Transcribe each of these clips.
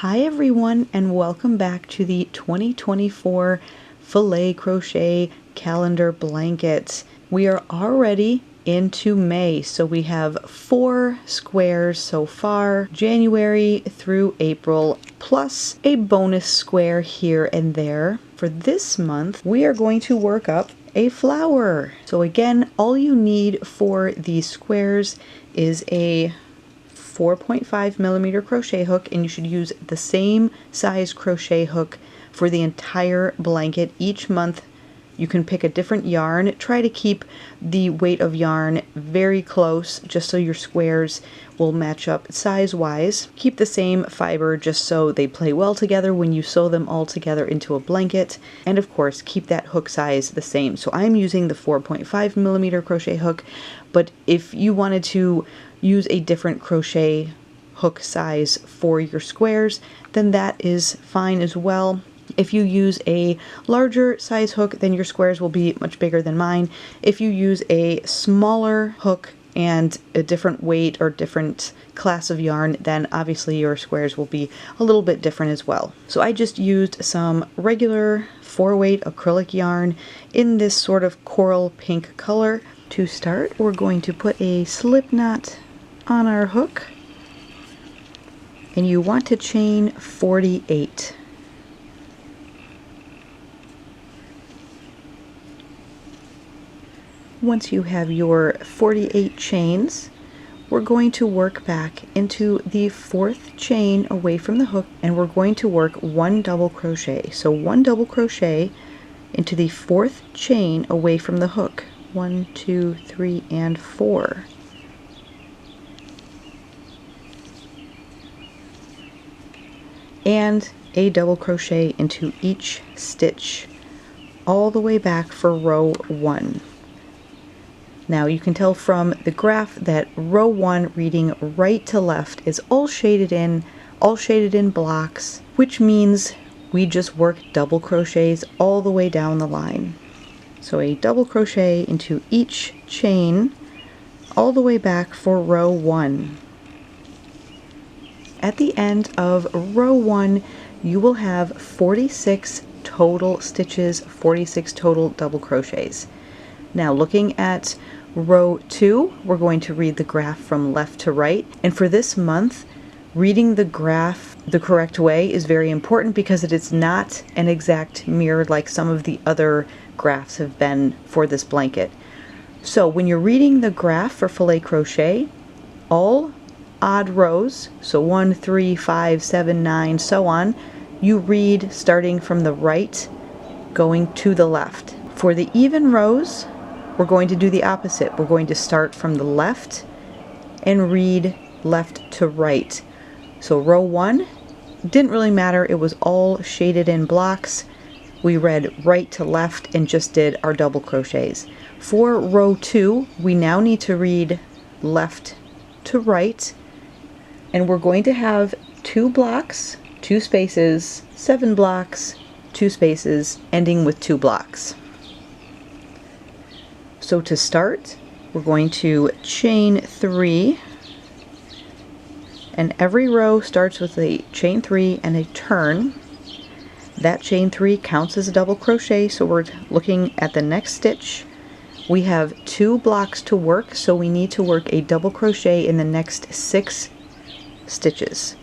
Hi everyone, and welcome back to the 2024 Filet Crochet Calendar Blanket. We are already into May, so we have 4 squares so far, January through April, plus a bonus square here and there. For this month, we are going to work up a flower. So again, all you need for these squares is a 4.5 millimeter crochet hook, and you should use the same size crochet hook for the entire blanket. Each month you can pick a different yarn. Try to keep the weight of yarn very close just so your squares will match up size wise. Keep the same fiber just so they play well together when you sew them all together into a blanket, and of course keep that hook size the same. So I'm using the 4.5 millimeter crochet hook, but if you wanted to use a different crochet hook size for your squares, then that is fine as well. If you use a larger size hook, then your squares will be much bigger than mine. If you use a smaller hook and a different weight or different class of yarn, then obviously your squares will be a little bit different as well. So I just used some regular 4-weight acrylic yarn in this sort of coral pink color. To start, we're going to put a slip knot on our hook, and you want to chain 48. Once you have your 48 chains, we're going to work back into the 4th chain away from the hook, and we're going to work 1 double crochet. So 1 double crochet into the 4th chain away from the hook. 1, 2, 3, and 4. And a double crochet into each stitch all the way back for row 1. Now you can tell from the graph that row 1 reading right to left is all shaded in blocks, which means we just work double crochets all the way down the line. So a double crochet into each chain all the way back for row 1. At the end of row 1, you will have 46 total stitches, 46 total double crochets. Now looking at row 2, we're going to read the graph from left to right. And for this month, reading the graph the correct way is very important because it is not an exact mirror like some of the other graphs have been for this blanket. So when you're reading the graph for filet crochet, all odd rows, so 1, 3, 5, 7, 9, so on, you read starting from the right going to the left. For the even rows, we're going to do the opposite. We're going to start from the left and read left to right. So row 1 didn't really matter, it was all shaded in blocks. We read right to left and just did our double crochets. For row 2, we now need to read left to right, and we're going to have 2 blocks, 2 spaces, 7 blocks, 2 spaces, ending with 2 blocks. So to start, we're going to chain 3, and every row starts with a chain 3 and a turn. That chain 3 counts as a double crochet, so we're looking at the next stitch. We have 2 blocks to work, so we need to work a double crochet in the next 6 stitches.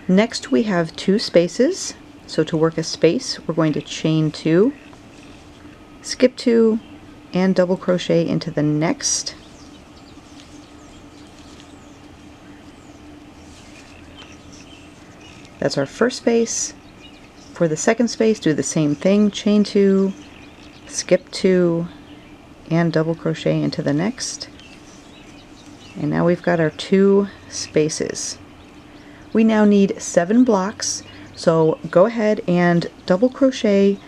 Next we have 2 spaces, so to work a space we're going to chain 2, skip 2, and double crochet into the next. That's our first space. For the second space, do the same thing, chain 2, skip 2, and double crochet into the next. And now we've got our 2 spaces. We now need 7 blocks, so go ahead and double crochet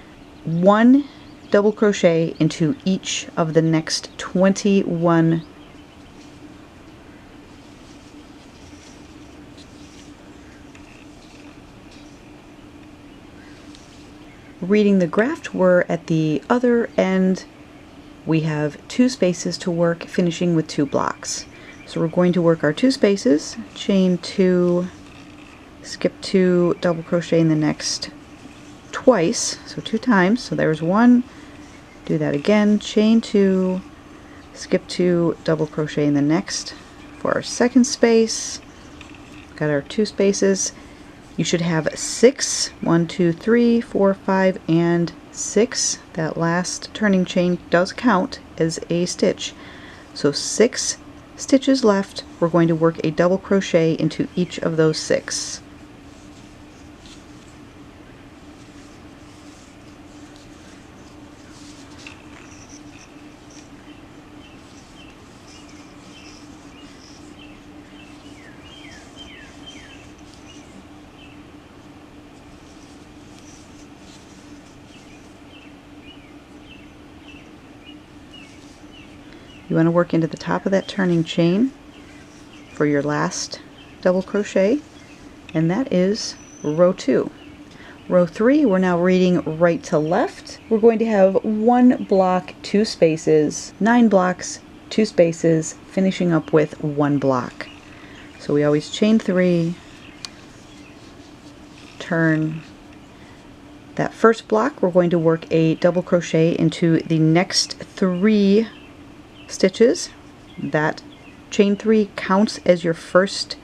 1 double crochet into each of the next 21 reading the graph, we're at the other end. We have 2 spaces to work, finishing with 2 blocks. So we're going to work our 2 spaces, chain 2, skip 2, double crochet in the next twice, so 2 times. So there's 1, do that again, chain 2, skip 2, double crochet in the next. For our second space, got our 2 spaces. You should have 6, 1, 2, 3, 4, 5, and 6. That last turning chain does count as a stitch. So 6 stitches left. We're going to work a double crochet into each of those 6. You want to work into the top of that turning chain for your last double crochet, and that is row 2. Row 3, we're now reading right to left. We're going to have 1 block, 2 spaces, 9 blocks, 2 spaces, finishing up with 1 block. So we always chain 3, turn. That first block, we're going to work a double crochet into the next 3 stitches. That chain 3 counts as your first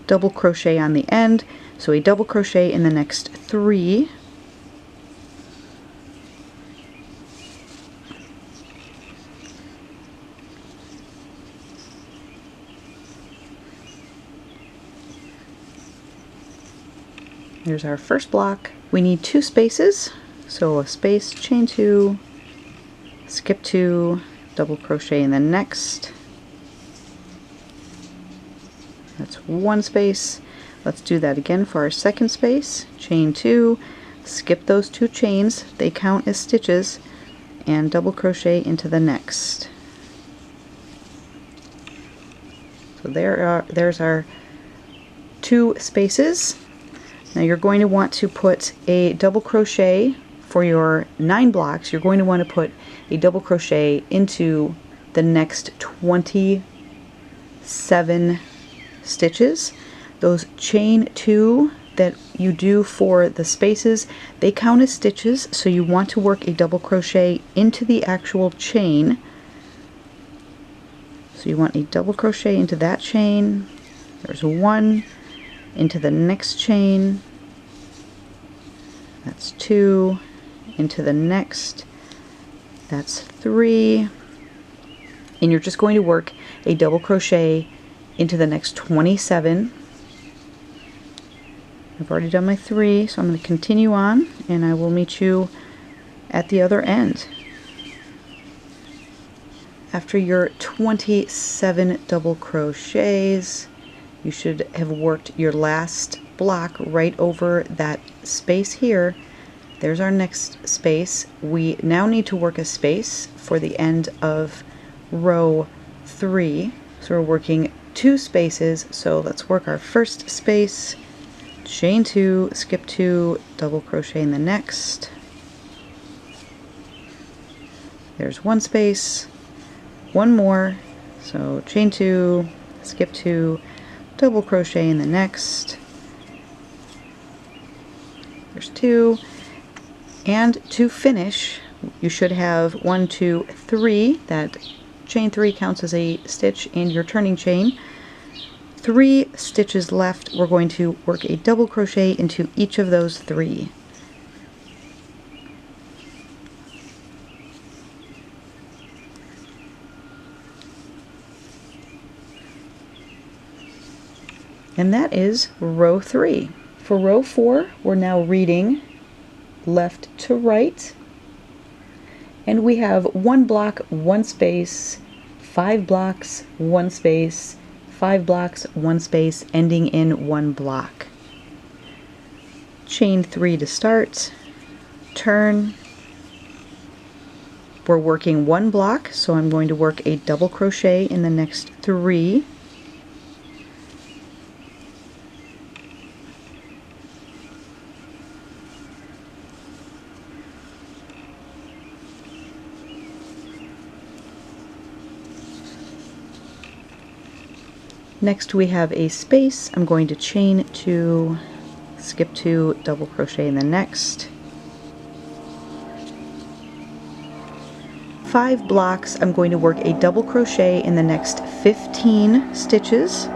double crochet on the end, so a double crochet in the next 3. Here's our first block. We need 2 spaces, so a space, chain 2, skip 2, double crochet in the next. That's 1 space. Let's do that again for our second space. Chain 2, skip those 2 chains, they count as stitches, and double crochet into the next. So there's our 2 spaces. Now you're going to want to put a double crochet for your 9 blocks. You're going to want to put a double crochet into the next 27 stitches. Those chain 2 that you do for the spaces, they count as stitches, so you want to work a double crochet into the actual chain. So you want a double crochet into that chain. There's 1 into the next chain. That's 2 into the next. That's 3. And you're just going to work a double crochet into the next 27. I've already done my 3, so I'm going to continue on, and I will meet you at the other end. After your 27 double crochets, you should have worked your last block right over that space here. There's our next space. We now need to work a space for the end of row 3. So we're working 2 spaces, so let's work our first space, chain 2, skip 2, double crochet in the next. There's 1 space, 1 more, so chain 2, skip 2, double crochet in the next. There's 2, and to finish you should have 1, 2, 3. That chain 3 counts as a stitch in your turning chain. 3 stitches left. We're going to work a double crochet into each of those 3. And that is row 3. For row 4, we're now reading left to right, and we have 1 block, 1 space, 5 blocks, 1 space, 5 blocks, 1 space, ending in 1 block. Chain 3 to start, turn. We're working 1 block, so I'm going to work a double crochet in the next 3. Next we have a space. I'm going to chain 2, skip 2, double crochet in the next. 5 blocks. I'm going to work a double crochet in the next 15 stitches.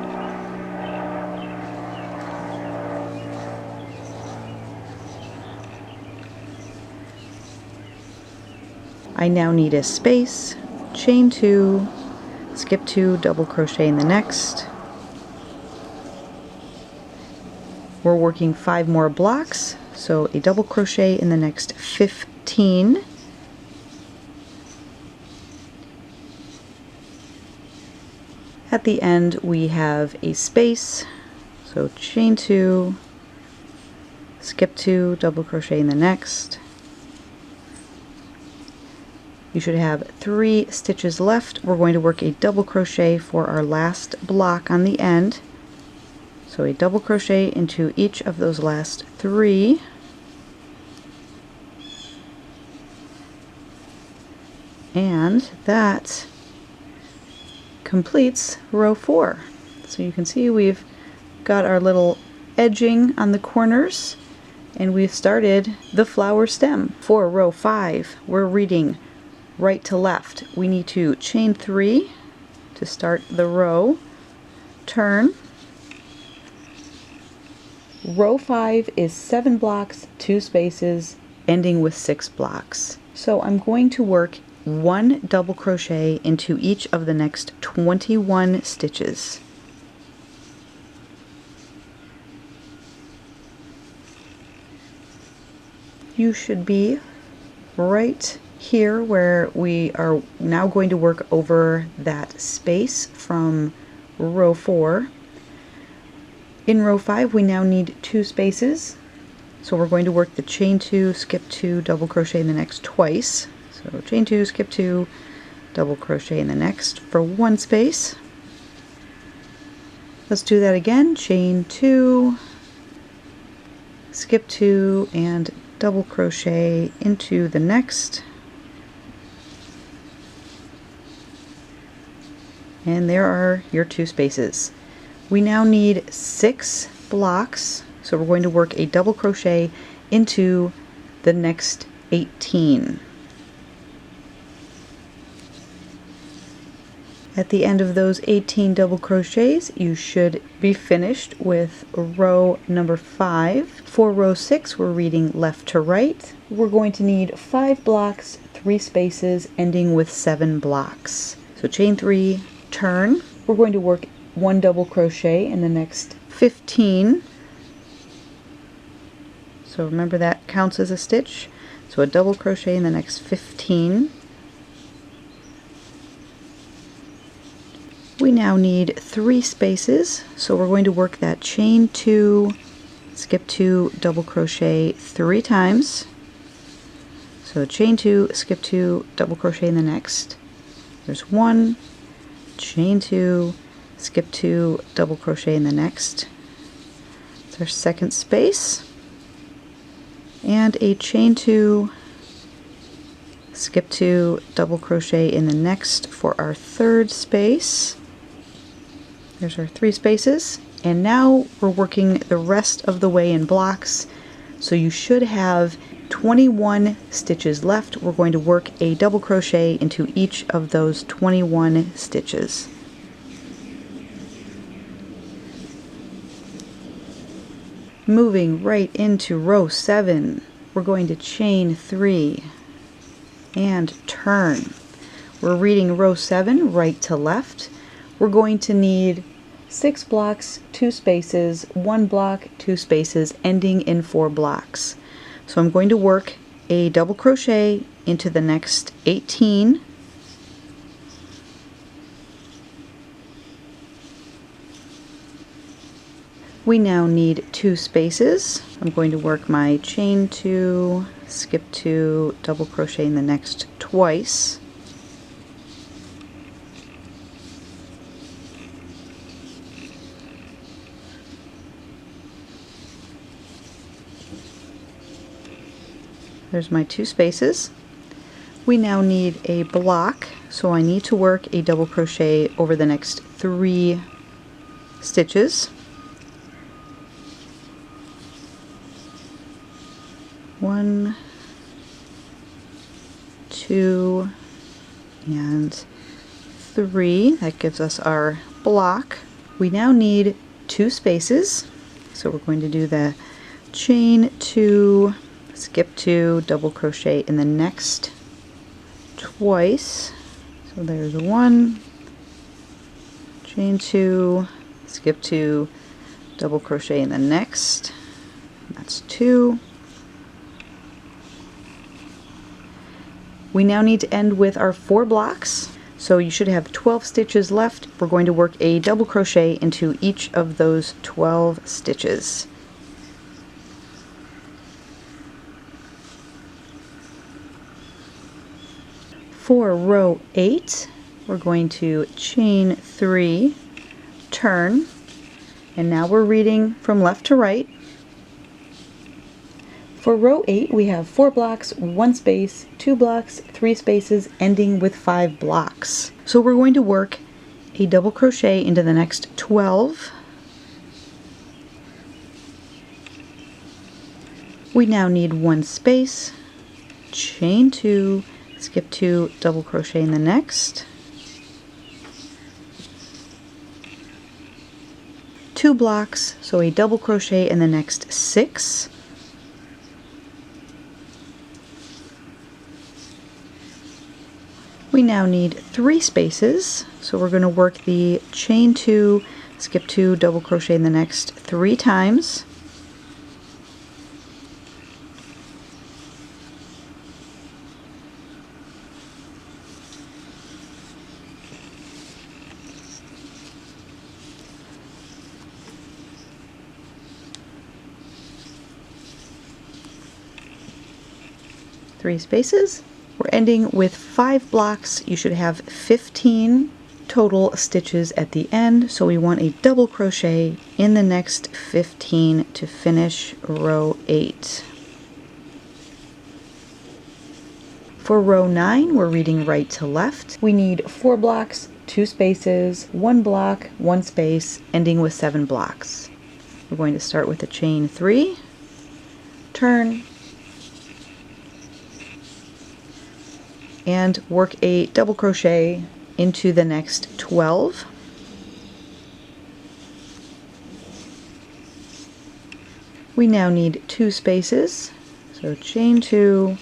I now need a space, chain 2, skip 2, double crochet in the next. We're working 5 more blocks, so a double crochet in the next 15. At the end we have a space, so chain 2, skip 2, double crochet in the next. You should have 3 stitches left. We're going to work a double crochet for our last block on the end. So a double crochet into each of those last 3. And that completes row 4. So you can see we've got our little edging on the corners, and we've started the flower stem. For row 5, we're reading right to left. We need to chain 3 to start the row, turn. Row 5 is 7 blocks, 2 spaces, ending with 6 blocks. So I'm going to work 1 double crochet into each of the next 21 stitches. You should be right here where we are now going to work over that space from row 4. In row 5 we now need 2 spaces, so we're going to work the chain 2, skip 2, double crochet in the next twice. So chain 2, skip 2, double crochet in the next for 1 space. Let's do that again. Chain 2, skip 2, and double crochet into the next. And there are your 2 spaces. We now need 6 blocks, so we're going to work a double crochet into the next 18. At the end of those 18 double crochets, you should be finished with row number 5. For row 6, we're reading left to right. We're going to need 5 blocks, 3 spaces, ending with 7 blocks. So chain 3, turn. We're going to work 1 double crochet in the next 15. So remember that counts as a stitch. So a double crochet in the next 15. We now need 3 spaces, so we're going to work that chain 2, skip 2, double crochet 3 times. So chain 2, skip 2, double crochet in the next. There's 1, chain 2, skip 2, double crochet in the next. It's our second space. And a chain 2, skip 2, double crochet in the next for our third space. There's our 3 spaces, and now we're working the rest of the way in blocks, so you should have 21 stitches left. We're going to work a double crochet into each of those 21 stitches. Moving right into row 7, we're going to chain 3 and turn. We're reading row 7 right to left. We're going to need 6 blocks, 2 spaces, 1 block, 2 spaces, ending in 4 blocks. So I'm going to work a double crochet into the next 18. We now need 2 spaces. I'm going to work my chain 2, skip 2, double crochet in the next twice. There's my 2 spaces. We now need a block, so I need to work a double crochet over the next 3 stitches. 1, 2, and 3. That gives us our block. We now need 2 spaces, so we're going to do the chain 2, skip 2, double crochet in the next twice. So there's 1, chain 2, skip 2, double crochet in the next. That's 2. We now need to end with our 4 blocks. So you should have 12 stitches left. We're going to work a double crochet into each of those 12 stitches. For row 8, we're going to chain 3, turn, and now we're reading from left to right. For row 8, we have 4 blocks, 1 space, 2 blocks, 3 spaces, ending with 5 blocks. So we're going to work a double crochet into the next 12. We now need 1 space, chain 2, skip 2, double crochet in the next. 2 blocks, so a double crochet in the next 6. We now need 3 spaces, so we're going to work the chain 2, skip 2, double crochet in the next 3 times. Three spaces. We're ending with 5 blocks. You should have 15 total stitches at the end, so we want a double crochet in the next 15 to finish row 8. For row 9, we're reading right to left. We need 4 blocks, 2 spaces, 1 block, 1 space, ending with 7 blocks. We're going to start with a chain 3, turn, and work a double crochet into the next 12. We now need 2 spaces, so chain 2,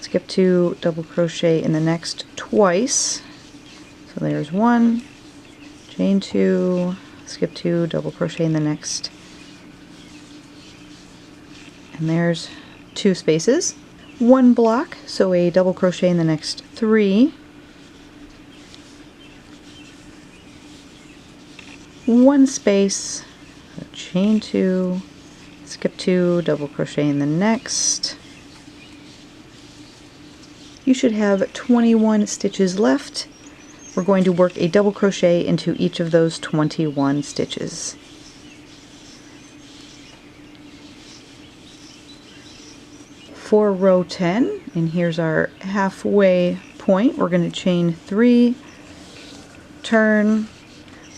skip 2, double crochet in the next twice. So there's 1, chain 2, skip 2, double crochet in the next, and there's 2 spaces. 1 block, so a double crochet in the next 3. 1 space, so chain 2, skip 2, double crochet in the next. You should have 21 stitches left. We're going to work a double crochet into each of those 21 stitches. For row 10, and here's our halfway point, we're going to chain 3, turn.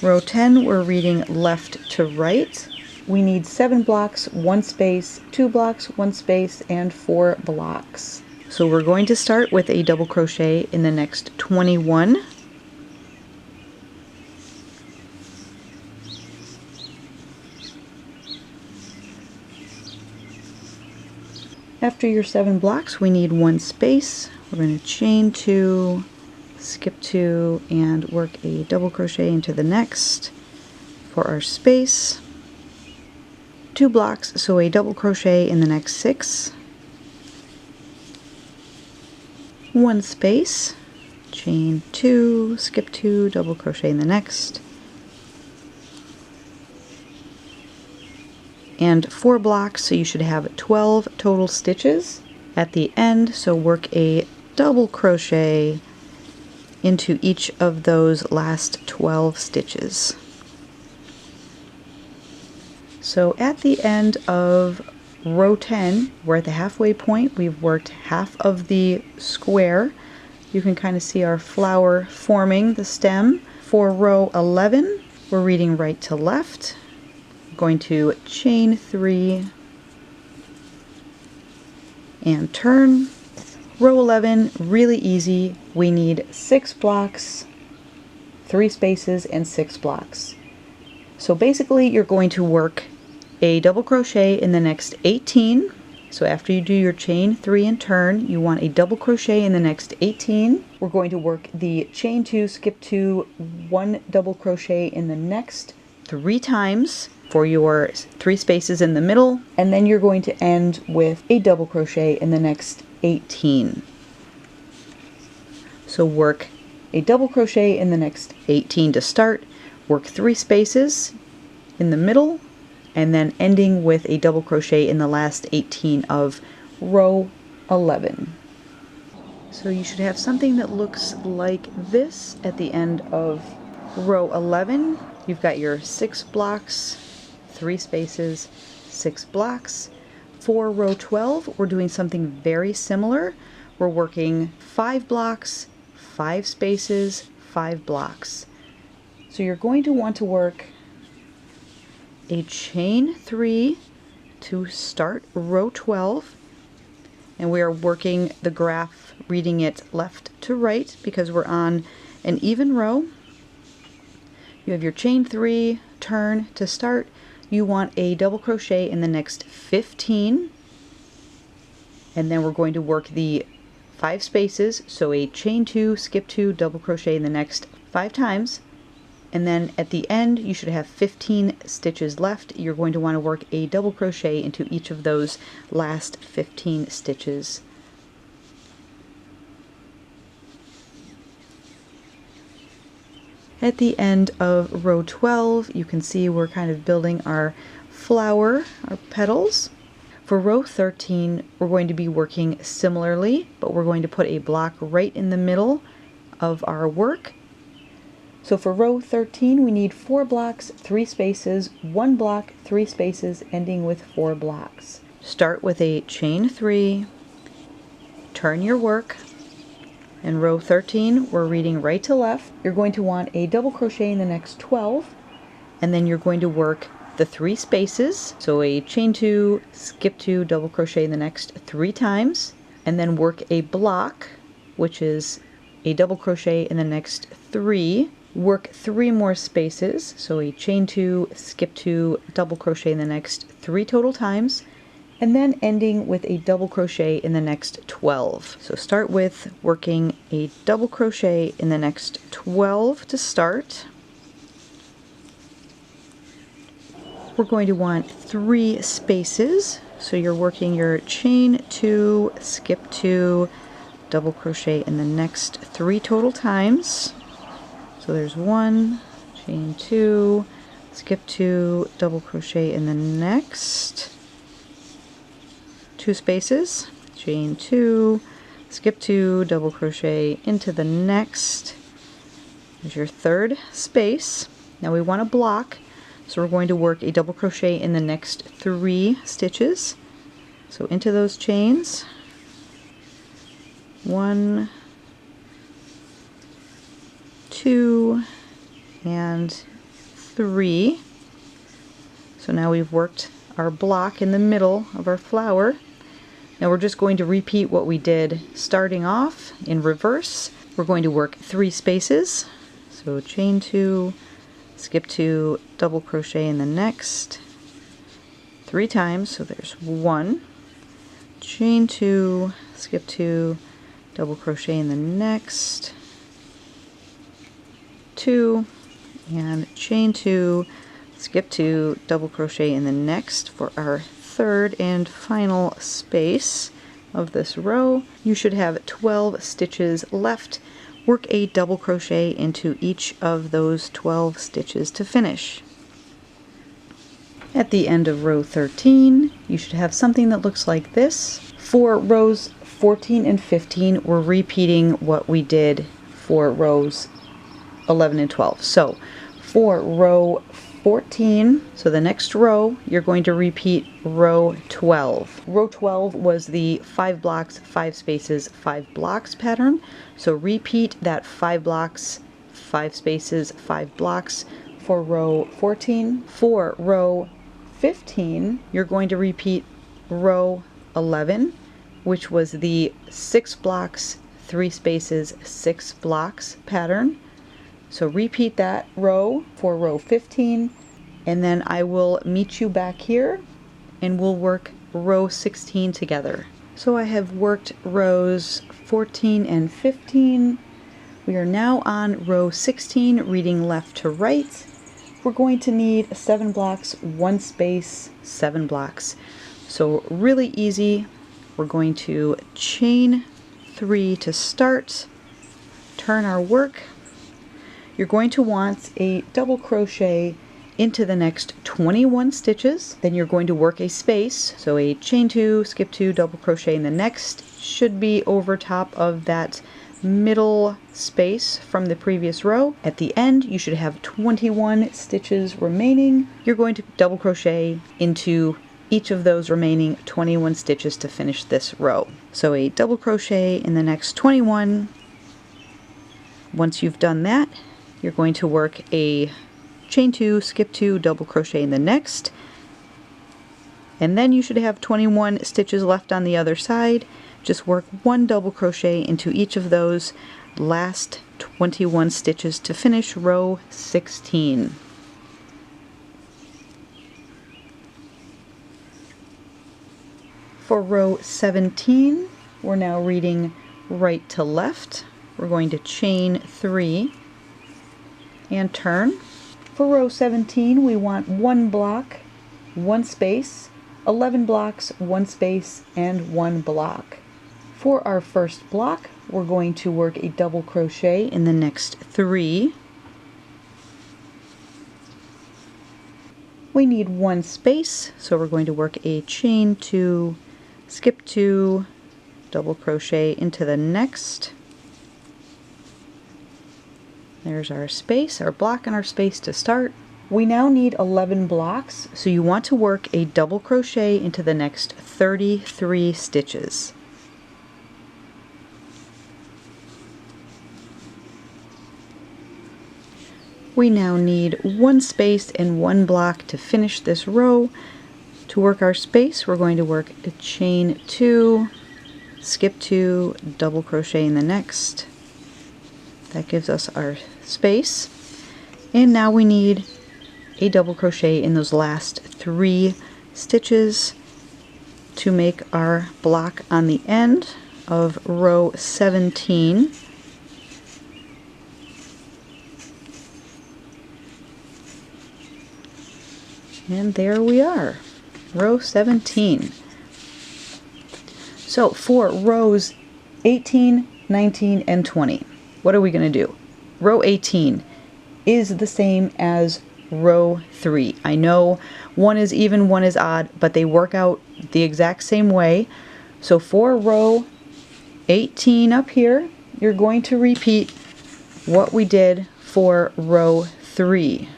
Row 10, we're reading left to right. We need 7 blocks, 1 space, 2 blocks, 1 space, and 4 blocks. So we're going to start with a double crochet in the next 21. After your 7 blocks, we need 1 space. We're going to chain 2, skip 2, and work a double crochet into the next for our space. 2 blocks, so a double crochet in the next 6. 1 space, chain 2, skip 2, double crochet in the next. And 4 blocks, so you should have 12 total stitches at the end, so work a double crochet into each of those last 12 stitches. So at the end of row 10, we're at the halfway point. We've worked half of the square. You can kind of see our flower forming the stem. For row 11, we're reading right to left. We're going to chain 3 and turn. Row 11, really easy. We need 6 blocks, 3 spaces, and 6 blocks. So basically you're going to work a double crochet in the next 18. So after you do your chain 3 and turn, you want a double crochet in the next 18. We're going to work the chain 2, skip 2, 1 double crochet in the next 3 times for your 3 spaces in the middle, and then you're going to end with a double crochet in the next 18. So work a double crochet in the next 18 to start, work 3 spaces in the middle, and then ending with a double crochet in the last 18 of row 11. So you should have something that looks like this at the end of row 11. You've got your 6 blocks, 3 spaces, 6 blocks. For row 12, we're doing something very similar. We're working 5 blocks, 5 spaces, 5 blocks. So you're going to want to work a chain 3 to start row 12, and we are working the graph, reading it left to right because we're on an even row. You have your chain 3, turn to start. You want a double crochet in the next 15, and then we're going to work the 5 spaces, so a chain 2, skip 2, double crochet in the next 5 times. And then at the end you should have 15 stitches left. You're going to want to work a double crochet into each of those last 15 stitches. At the end of row 12, you can see we're kind of building our flower, our petals. For row 13, we're going to be working similarly, but we're going to put a block right in the middle of our work. So for row 13, we need 4 blocks, 3 spaces, 1 block, 3 spaces, ending with 4 blocks. Start with a chain 3, turn your work. In row 13, we're reading right to left. You're going to want a double crochet in the next 12, and then you're going to work the 3 spaces. So a chain 2, skip 2, double crochet in the next 3 times, and then work a block, which is a double crochet in the next 3. Work 3 more spaces, so a chain 2, skip 2, double crochet in the next 3 total times, and then ending with a double crochet in the next 12. So start with working a double crochet in the next 12 to start. We're going to want 3 spaces, so you're working your chain 2, skip 2, double crochet in the next 3 total times. So there's 1, chain 2, skip 2, double crochet in the next 2 spaces, chain 2, skip 2, double crochet into the next. There's your 3rd space. Now we want to block, so we're going to work a double crochet in the next 3 stitches. So into those chains, 1, 2, and 3. So now we've worked our block in the middle of our flower. Now we're just going to repeat what we did starting off in reverse. We're going to work 3 spaces. So chain 2, skip 2, double crochet in the next 3 times. So there's 1, chain 2, skip 2, double crochet in the next 2, and chain 2, skip 2, double crochet in the next for our 3rd and final space of this row. You should have 12 stitches left. Work a double crochet into each of those 12 stitches to finish. At the end of row 13, you should have something that looks like this. For rows 14 and 15, we're repeating what we did for rows 11 and 12. So for row 14, so the next row, you're going to repeat row 12. Row 12 was the 5 blocks, 5 spaces, 5 blocks pattern. So repeat that 5 blocks, 5 spaces, 5 blocks for row 14. For row 15, you're going to repeat row 11, which was the 6 blocks, 3 spaces, 6 blocks pattern. So repeat that row for row 15, and then I will meet you back here and we'll work row 16 together. So I have worked rows 14 and 15. We are now on row 16, reading left to right. We're going to need 7 blocks, 1 space, 7 blocks. So really easy. We're going to chain 3 to start, turn our work. You're going to want a double crochet into the next 21 stitches. Then you're going to work a space, so a chain 2, skip 2, double crochet in the next should be over top of that middle space from the previous row. At the end you should have 21 stitches remaining. You're going to double crochet into each of those remaining 21 stitches to finish this row. So a double crochet in the next 21. Once you've done that, you're going to work a chain 2, skip 2, double crochet in the next, and then you should have 21 stitches left on the other side. Just work 1 double crochet into each of those last 21 stitches to finish row 16. For row 17, we're now reading right to left. We're going to chain 3 and turn. For row 17, we want 1 block, 1 space, 11 blocks, 1 space, and 1 block. For our first block, we're going to work a double crochet in the next 3. We need 1 space, so we're going to work a chain 2, skip 2, double crochet into the next. There's our space, our block and our space to start. We now need 11 blocks, so you want to work a double crochet into the next 33 stitches. We now need 1 space and 1 block to finish this row. To work our space, we're going to work a chain 2, skip 2, double crochet in the next. That gives us our space. And now we need a double crochet in those last 3 stitches to make our block on the end of row 17. And there we are, row 17. So for rows 18, 19, and 20, what are we going to do? Row 18 is the same as row 3. I know one is even, one is odd, but they work out the exact same way. So for row 18 up here, you're going to repeat what we did for row 3.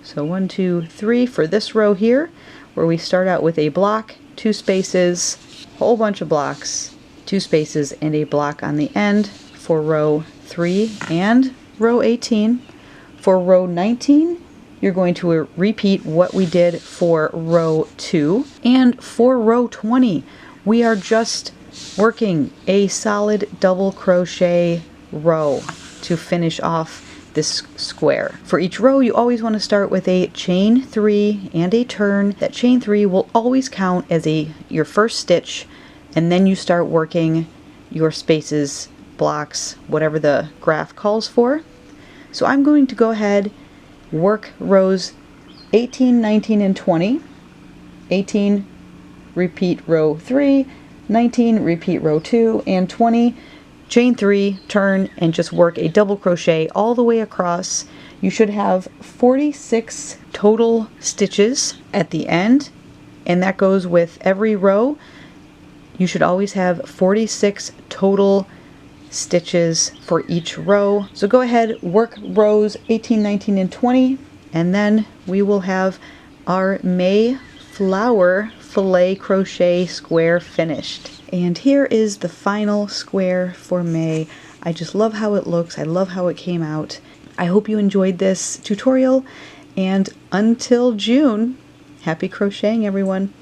So 1, 2, 3 for this row here, where we start out with a block, 2 spaces, whole bunch of blocks, 2 spaces, and a block on the end for row 3 and row 18. For row 19, you're going to repeat what we did for row 2. And for row 20, we are just working a solid double crochet row to finish off this square. For each row, you always want to start with a chain 3 and a turn. That chain 3 will always count as your first stitch, and then you start working your spaces, blocks, whatever the graph calls for. So I'm going to go ahead, work rows 18, 19, and 20. 18, repeat row 3, 19, repeat row 2, and 20, chain 3, turn, and just work a double crochet all the way across. You should have 46 total stitches at the end, and that goes with every row. You should always have 46 total stitches for each row. So go ahead, work rows 18, 19, and 20, and then we will have our May flower filet crochet square finished. And here is the final square for May. I just love how it looks. I love how it came out. I hope you enjoyed this tutorial, And until June, happy crocheting, everyone.